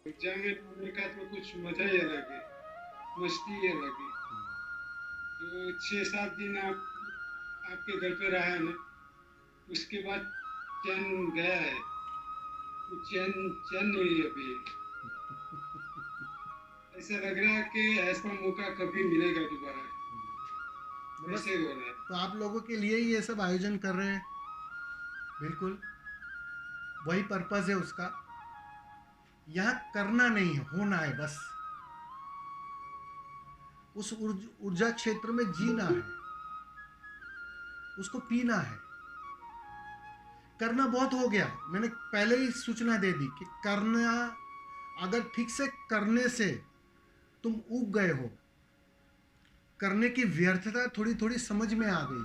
Exam में पढ़ने का तो कुछ मजा ही अलग है, मस्ती ही अलग है। तो 6-7 दिन आप आपके घर पे रहा है ना, उसके बाद चैन गया है। वो चैन चैन नहीं है अभी। ऐसा लग रहा है कि ऐसा मौका कभी मिलेगा दोबारा। तो बस, ऐसे हो रहा है। तो आप लोगों के लिए ही ये सब आयोजन कर रहे हैं। बिल्कुल, वही पर्पज़ है उसका। यहाँ करना नहीं है, होना है बस। उस ऊर्जा क्षेत्र में जीना है, उसको पीना है। करना बहुत हो गया, मैंने पहले ही सूचना दे दी कि करना, अगर ठीक से करने से तुम ऊब गए हो, करने की व्यर्थता थोड़ी थोड़ी समझ में आ गई,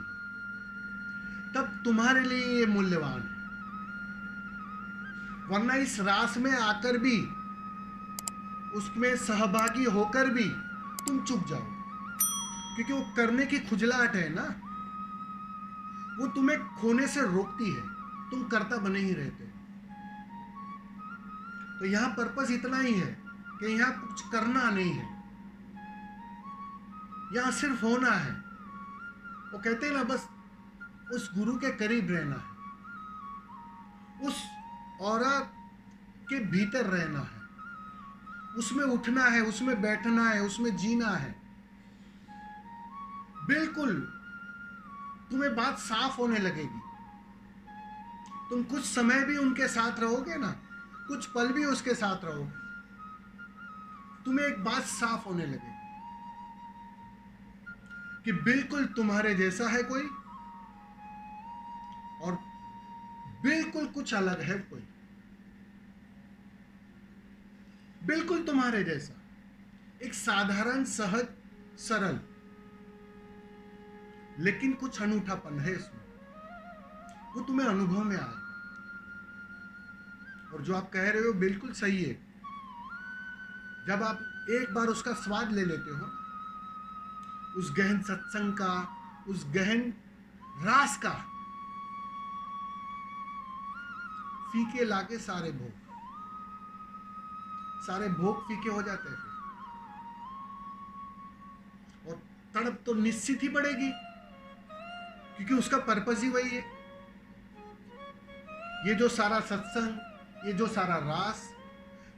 तब तुम्हारे लिए ये मूल्यवान है। वरना इस रास में आकर भी, उसमें सहभागी होकर भी तुम चुप जाओ, क्योंकि वो करने की खुजलाहट है ना, वो तुम्हें खोने से रोकती है। तुम कर्ता बने ही रहते हो। तो यहाँ पर्पस इतना ही है कि यहाँ कुछ करना नहीं है, यहाँ सिर्फ होना है। वो कहते हैं ना, बस उस गुरु के करीब रहना है, उस औरा के भीतर रहना है, उसमें उठना है, उसमें बैठना है, उसमें जीना है। बिल्कुल, तुम्हें बात साफ होने लगेगी। तुम कुछ समय भी उनके साथ रहोगे ना, कुछ पल भी उसके साथ रहोगे, तुम्हें एक बात साफ होने लगेगी कि बिल्कुल तुम्हारे जैसा है कोई, और बिल्कुल कुछ अलग है कोई। बिल्कुल तुम्हारे जैसा, एक साधारण, सहज, सरल, लेकिन कुछ अनूठापन है इसमें। वो तुम्हें अनुभव में आएगा। और जो आप कह रहे हो बिल्कुल सही है। जब आप एक बार उसका स्वाद ले लेते हो, उस गहन सत्संग का, उस गहन रास का, फीके लाके सारे भोग फीके हो जाते हैं फिर। और तड़प तो निश्चित ही बढ़ेगी, क्योंकि उसका पर्पस ही वही है। ये जो सारा सत्संग, ये जो सारा रास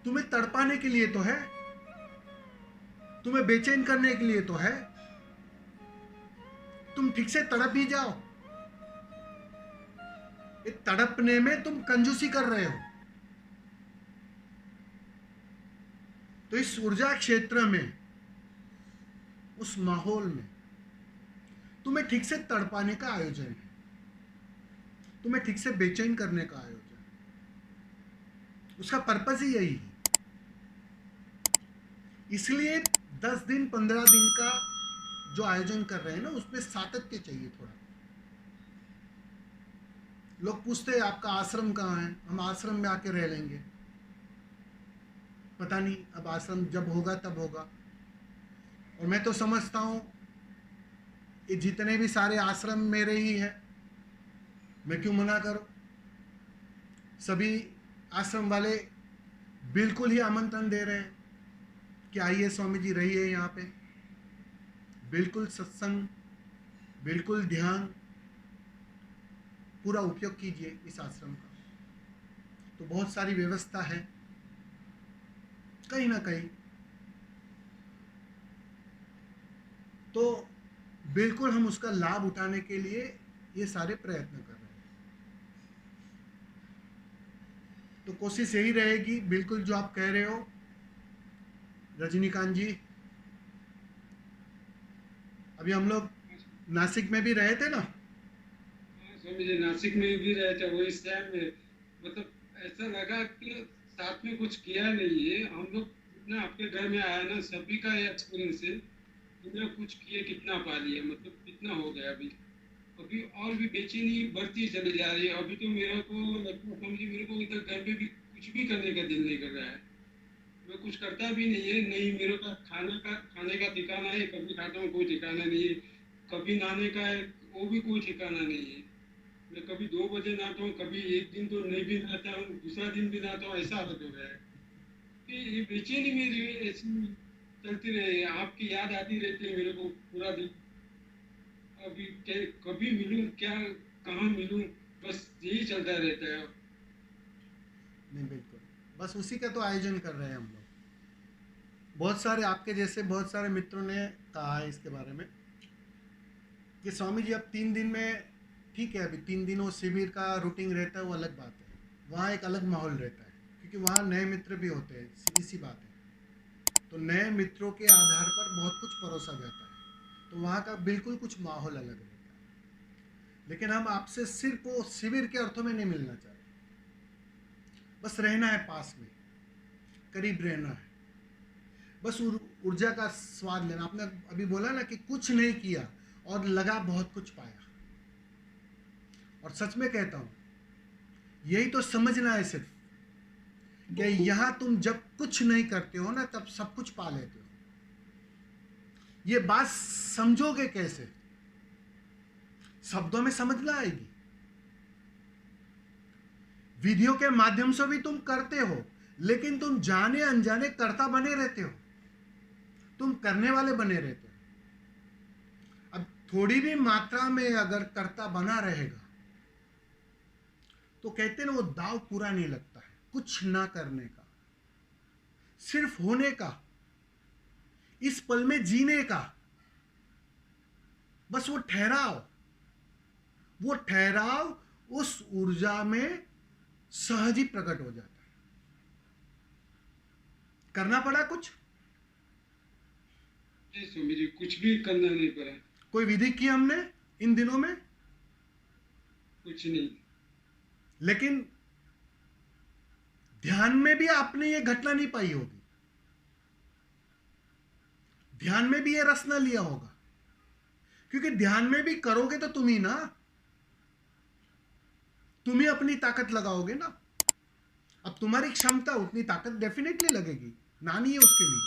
तुम्हें तड़पाने के लिए तो है, तुम्हें बेचैन करने के लिए तो है। तुम ठीक से तड़प ही जाओ। ये तड़पने में तुम कंजूसी कर रहे हो। तो इस ऊर्जा क्षेत्र में, उस माहौल में तुम्हें ठीक से तड़पाने का आयोजन है, तुम्हें ठीक से बेचैन करने का आयोजन है। उसका पर्पस ही यही है। इसलिए 10 दिन 15 दिन का जो आयोजन कर रहे हैं ना, उसमें सातत्य चाहिए थोड़ा। लोग पूछते हैं आपका आश्रम कहाँ है, हम आश्रम में आके रह लेंगे। पता नहीं, अब आश्रम जब होगा तब होगा। और मैं तो समझता हूँ ये जितने भी सारे आश्रम मेरे ही हैं, मैं क्यों मना करूँ। सभी आश्रम वाले बिल्कुल ही आमंत्रण दे रहे हैं कि आइए स्वामी जी, रहिए यहाँ पे। बिल्कुल सत्संग, बिल्कुल ध्यान, पूरा उपयोग कीजिए इस आश्रम का। तो बहुत सारी व्यवस्था है कहीं ना कहीं। तो बिल्कुल हम उसका लाभ उठाने के लिए ये सारे प्रयत्न कर रहे हैं। तो कोशिश यही रहेगी, बिल्कुल जो आप कह रहे हो रजनीकांत जी। अभी हम लोग नासिक में भी रहे थे ना। हाँ स्वामी जी, नासिक में भी रहे थे वो इस टाइम में। मतलब ऐसा लगा कि साथ में कुछ किया नहीं है हम लोग। जितना आपके घर में आया ना, सभी का एक्सपीरियंस है। बिना कुछ किए कितना पा लिया, मतलब कितना हो गया अभी। अभी और भी बेचैनी बढ़ती चली जा रही है। अभी तो मेरे को लगता है समझिए, मेरे को इधर घर पे भी कुछ भी करने का दिल नहीं कर रहा है। मैं कुछ करता भी नहीं है, नहीं मेरे का खाने का ठिकाना है, कभी खाता हूँ कोई ठिकाना नहीं है। कभी नहाने का है, वो भी कोई ठिकाना नहीं है। मैं कभी 2 बजे नहाता हूँ, कभी एक दिन तो नहीं भी नहाता हूँ, दूसरा दिन भी नहाता हूँ, ऐसा हालत हो गया है। ये बेचैनी मेरी ऐसी चलती रही, आपकी याद आती रहती है मेरे को पूरा दिन। अभी कभी मिलूं क्या, कहाँ मिलूं, बस यही चलता रहता है। नहीं बिल्कुल, बस उसी का तो आयोजन कर रहे हैं हम लोग। बहुत सारे आपके जैसे बहुत सारे मित्रों ने कहा है इसके बारे में कि स्वामी जी अब 3 दिन में ठीक है, अभी 3 दिन वो शिविर का रूटीन रहता है, वो अलग बात है, वहाँ एक अलग माहौल रहता है क्योंकि वहाँ नए मित्र भी होते हैं, सीधी सी बात है। तो नए मित्रों के आधार पर बहुत कुछ परोसा जाता है, तो वहाँ का बिल्कुल कुछ माहौल अलग रहता है। लेकिन हम आपसे सिर्फ वो शिविर के अर्थों में नहीं मिलना चाहते, बस रहना है पास में, करीब रहना है, बस ऊर्जा का स्वाद लेना। आपने अभी बोला ना कि कुछ नहीं किया और लगा बहुत कुछ पाया, और सच में कहता हूं यही तो समझना है सिर्फ, कि यहां तुम जब कुछ नहीं करते हो ना तब सब कुछ पा लेते हो। ये बात समझोगे कैसे? शब्दों में समझना आएगी, विधियों के माध्यम से भी तुम करते हो, लेकिन तुम जाने अनजाने कर्ता बने रहते हो, तुम करने वाले बने रहते हो। अब थोड़ी भी मात्रा में अगर कर्ता बना रहेगा तो कहते ना वो दाव पूरा नहीं लगता है। कुछ ना करने का, सिर्फ होने का, इस पल में जीने का, बस वो ठहराव उस ऊर्जा में सहज ही प्रकट हो जाता है। करना पड़ा कुछ? नहीं स्वामी जी, कुछ भी करना नहीं पड़ा। कोई विधि की हमने इन दिनों में? कुछ नहीं। लेकिन ध्यान में भी आपने ये घटना नहीं पाई होगी, ध्यान में भी ये रस ना लिया होगा, क्योंकि ध्यान में भी करोगे तो तुम ही ना, तुम ही अपनी ताकत लगाओगे ना। अब तुम्हारी क्षमता उतनी ताकत डेफिनेटली लगेगी, ना नहीं है उसके लिए,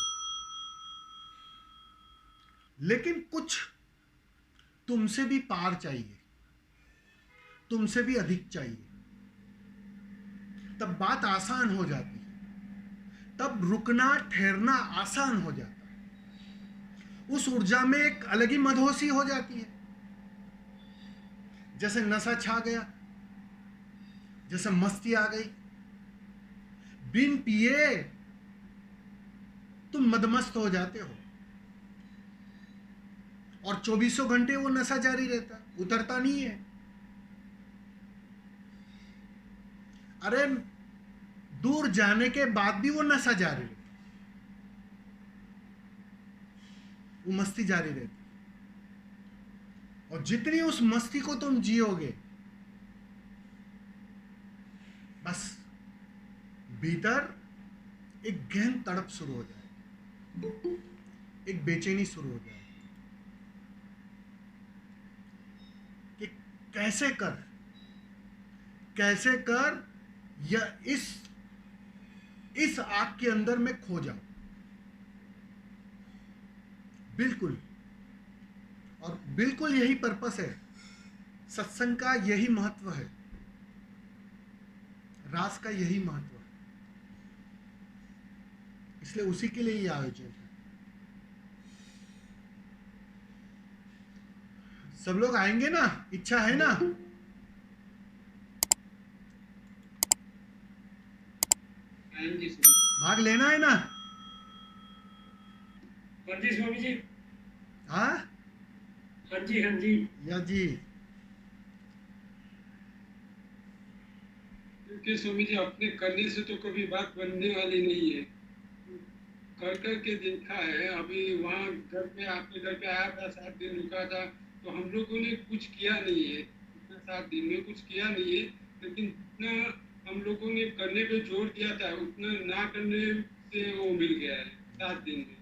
लेकिन कुछ तुमसे भी पार चाहिए, तुमसे भी अधिक चाहिए, तब बात आसान हो जाती है, तब रुकना ठहरना आसान हो जाता है। उस ऊर्जा में एक अलग ही मदहोशी हो जाती है, जैसे नशा छा गया, जैसे मस्ती आ गई। बिन पिए तुम मदमस्त हो जाते हो और 24 घंटे वो नशा जारी रहता, उतरता नहीं है। अरे दूर जाने के बाद भी वो नशा जारी रहता, वो मस्ती जारी रहती, और जितनी उस मस्ती को तुम जियोगे, बस भीतर एक गहन तड़प शुरू हो जाए, एक बेचैनी शुरू हो जाए कि कैसे कर या इस आग के अंदर में खो जाओ। बिल्कुल, और बिल्कुल यही पर्पस है सत्संग का, यही महत्व है, रास का यही महत्व है, इसलिए उसी के लिए ये आयोजन है। सब लोग आएंगे ना? इच्छा है ना? आएंगे स्वामी। भाग लेना है ना? हाँ जी स्वामी जी। हाँ हाँ जी, हाँ जी। या जी। क्योंकि स्वामी जी अपने करने से तो कभी बात बनने वाली नहीं है, कर के देखा है। अभी वहाँ घर पे, आपके घर पे आया था, 7 दिन रुका था, तो हम लोगों ने कुछ किया नहीं है, इतना 7 दिन में कुछ किया नहीं है, लेकिन जितना हम लोगों ने करने पे जोर दिया था उतना ना करने से वो मिल गया है 7 दिन में।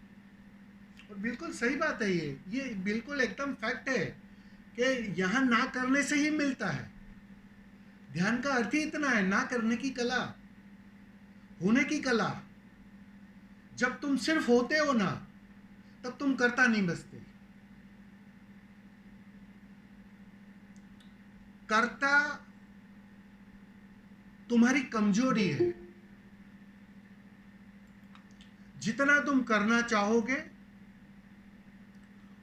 और बिल्कुल सही बात है, ये बिल्कुल एकदम फैक्ट है कि यहाँ ना करने से ही मिलता है। ध्यान का अर्थ ही इतना है, ना करने की कला, होने की कला। जब तुम सिर्फ होते हो ना, तब तुम करता नहीं बसते। करता तुम्हारी कमजोरी है, जितना तुम करना चाहोगे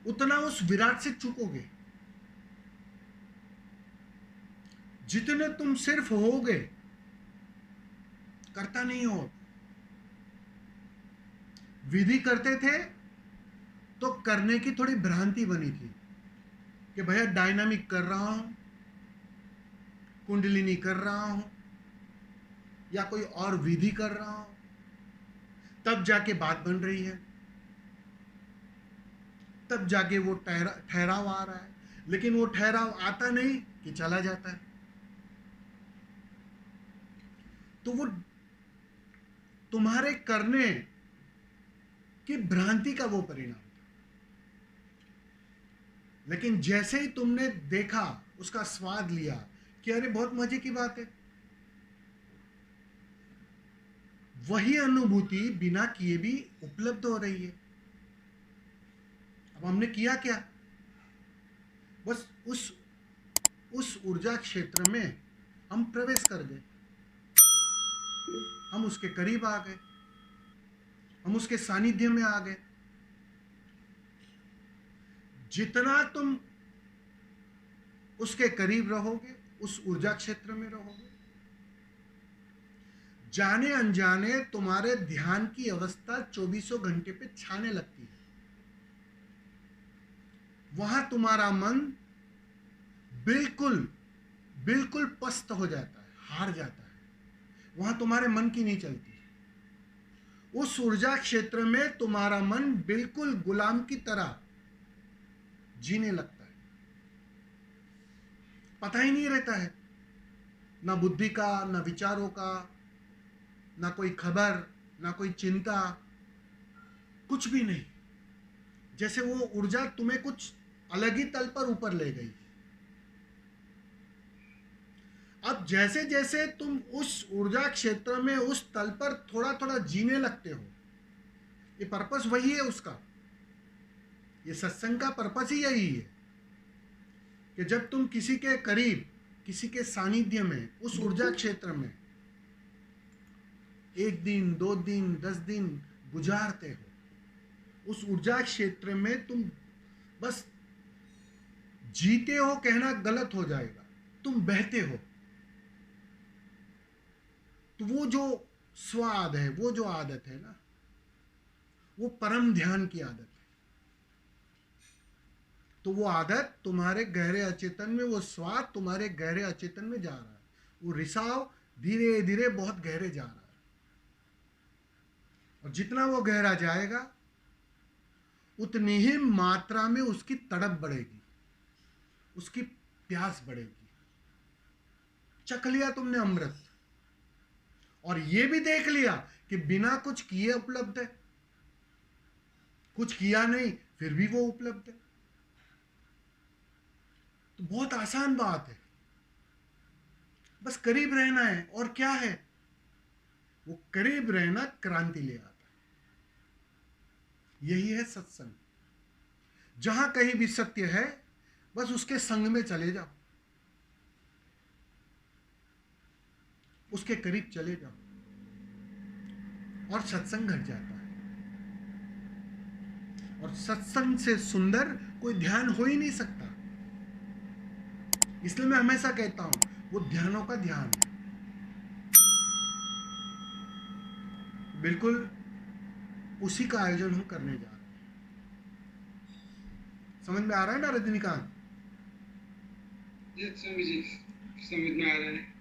उतना उस विराट से चूकोगे। जितने तुम सिर्फ होगे, करता नहीं हो। विधि करते थे तो करने की थोड़ी भ्रांति बनी थी कि भैया डायनामिक कर रहा हूं, कुंडलिनी कर रहा हूं, या कोई और विधि कर रहा हूं, तब जाके बात बन रही है, तब जाके वो ठहराव आ रहा है। लेकिन वो ठहराव आता नहीं कि चला जाता है। तो वो तुम्हारे करने की भ्रांति का वो परिणाम था। लेकिन जैसे ही तुमने देखा, उसका स्वाद लिया कि अरे बहुत मजे की बात है, वही अनुभूति बिना किए भी उपलब्ध हो रही है। अब हमने किया क्या? बस उस ऊर्जा क्षेत्र में हम प्रवेश कर गए, हम उसके करीब आ गए, हम उसके सानिध्य में आ गए। जितना तुम उसके करीब रहोगे, उस ऊर्जा क्षेत्र में रहोगे, जाने अनजाने तुम्हारे ध्यान की अवस्था 24 घंटे पे छाने लगती है। वहां तुम्हारा मन बिल्कुल बिल्कुल पस्त हो जाता है, हार जाता है। वहां तुम्हारे मन की नहीं चलती। उस ऊर्जा क्षेत्र में तुम्हारा मन बिल्कुल गुलाम की तरह जीने लगता है। पता ही नहीं रहता है, ना बुद्धि का, ना विचारों का, ना कोई खबर, ना कोई चिंता, कुछ भी नहीं। जैसे वो ऊर्जा तुम्हें कुछ अलग ही तल पर ऊपर ले गई। अब जैसे जैसे तुम उस ऊर्जा क्षेत्र में, उस तल पर थोड़ा थोड़ा जीने लगते हो, ये पर्पस वही है उसका। ये सत्संग का पर्पस ही यही है कि जब तुम किसी के करीब, किसी के सानिध्य में, उस ऊर्जा क्षेत्र में 1 दिन, 2 दिन, 10 दिन गुजारते हो, उस ऊर्जा क्षेत्र में तुम बस जीते हो कहना गलत हो जाएगा, तुम बहते हो। तो वो जो स्वाद है, वो जो आदत है ना, वो परम ध्यान की आदत है। तो वो आदत तुम्हारे गहरे अचेतन में, वो स्वाद तुम्हारे गहरे अचेतन में जा रहा है। वो रिसाव धीरे धीरे बहुत गहरे जा रहा है। और जितना वो गहरा जाएगा, उतनी ही मात्रा में उसकी तड़प बढ़ेगी, उसकी प्यास बढ़ेगी। चख लिया तुमने अमृत, और ये भी देख लिया कि बिना कुछ किए उपलब्ध है, कुछ किया नहीं फिर भी वो उपलब्ध है। तो बहुत आसान बात है, बस करीब रहना है। और क्या है? वो करीब रहना क्रांति ले आता है। यही है सत्संग। जहां कहीं भी सत्य है, बस उसके संग में चले जाओ, उसके करीब चले जाओ, और सत्संग घट जाता है। और सत्संग से सुंदर कोई ध्यान हो ही नहीं सकता। इसलिए मैं हमेशा कहता हूं, वो ध्यानों का ध्यान है। बिल्कुल उसी का आयोजन हम करने जा रहे हैं। समझ में आ रहा है ना रजनीकांत? जी स्वामी जी, समझ में आ रहा है।